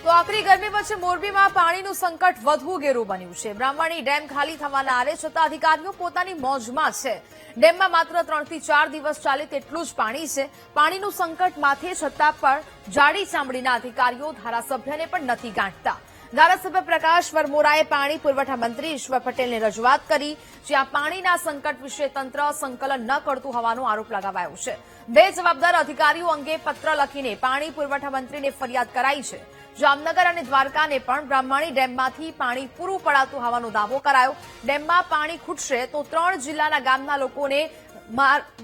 તો આકરી ગરમી વચ્ચે મોરબીમાં પાણીનું સંકટ વધુ ઘેરું બન્યું છે। બ્રાહ્મણી ડેમ ખાલી થવાના આરે છતાં અધિકારીઓ પોતાની મોજમાં છે। ડેમમાં માત્ર 3 થી 4 દિવસ ચાલે તેટલું જ પાણી છે। પાણીનું સંકટ માથે છતાં પણ જાડી ચામડીના અધિકારીઓ ધારાસભ્યને પણ નથી ગાંઠતા। ધારાસભ્ય પ્રકાશ વરમોરાએ પાણી પુરવઠા મંત્રી ઈશ્વર પટેલને રજૂઆત કરી, જ્યાં પાણીના સંકટ વિશે તંત્ર સંકલન ન કરતું હોવાનો આરોપ લગાવાયો છે। બે જવાબદાર અધિકારીઓ અંગે પત્ર લખીને પાણી પુરવઠા મંત્રીને ફરિયાદ કરાઈ છે। જામનગર અને દ્વારકાને પણ બ્રાહ્મણી ડેમમાંથી પાણી પૂરું પડાતું હોવાનો દાવો કરાયો। ડેમમાં પાણી ખૂટશે તો 3 જિલ્લાના ગામના લોકોને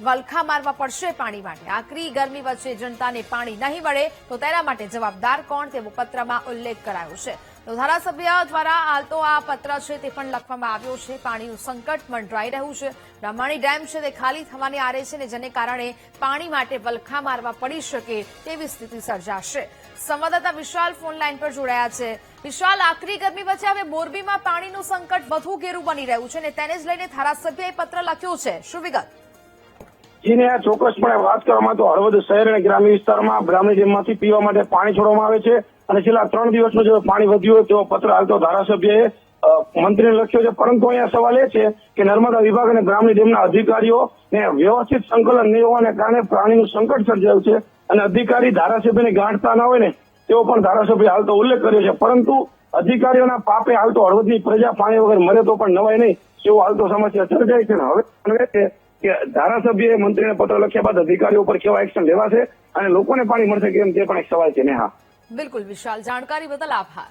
વલખા મારવા પડશે પાણી માટે। આકરી ગરમી વચ્ચે જનતાને પાણી નહીં મળે તો તેના માટે જવાબદાર કોણ તેવો પત્રમાં ઉલ્લેખ કરાયો છે। તો ધારાસભ્ય દ્વારા હાલ તો આ પત્ર છે તે પણ લખવામાં આવ્યો છે। પાણીનું સંકટ મંડરાઈ રહ્યું છે। બ્રાહ્મણી ડેમ છે તે ખાલી થવાને આરે છે ને જેને કારણે પાણી માટે વલખા મારવા પડી શકે તેવી સ્થિતિ સર્જાશે। સંવાદદાતા વિશાલ ફોન લાઈન પર જોડાયા છે। વિશાલ, આકરી ગરમી વચ્ચે હવે મોરબીમાં પાણીનું સંકટ વધુ ઘેરું બની રહ્યું છે અને તેને જ લઈને ધારાસભ્યએ પત્ર લખ્યો છે, શું વિગત? જીને આ ચોક્કસપણે વાત કરવામાં તો હળવદ શહેર અને ગ્રામ્ય વિસ્તારમાં બ્રાહ્મણી ડેમમાંથી પીવા માટે પાણી છોડવામાં આવે છે અને છેલ્લા 3 દિવસનું જે પાણી વધ્યું હોય તેવો પત્ર હાલ તો ધારાસભ્યએ મંત્રીને લખ્યો છે। પરંતુ અહીંયા સવાલ એ છે કે નર્મદા વિભાગ અને બ્રાહ્મણી ડેમના અધિકારીઓને વ્યવસ્થિત સંકલન નહીં હોવાને કારણે પાણીનું સંકટ સર્જાયું છે અને અધિકારી ધારાસભ્યને ગાંઠતા ના હોય ને તેવો પણ ધારાસભ્યએ હાલ તો ઉલ્લેખ કર્યો છે। પરંતુ અધિકારીઓના પાપે હાલ તો હળવદની પ્રજા પાણી વગર મરે તો પણ નવાય નહીં તેવું હાલ તો સમસ્યા સર્જાય છે। હવે છે કે ધારાસભ્યએ મંત્રીને પત્ર લખ્યા બાદ અધિકારીઓ પર કેવા એક્શન લેવાશે અને લોકોને પાણી મળશે કેમ તે પણ એક સવાલ છે। નેહા, બિલકુલ વિશાલ, જાણકારી બદલ આભાર।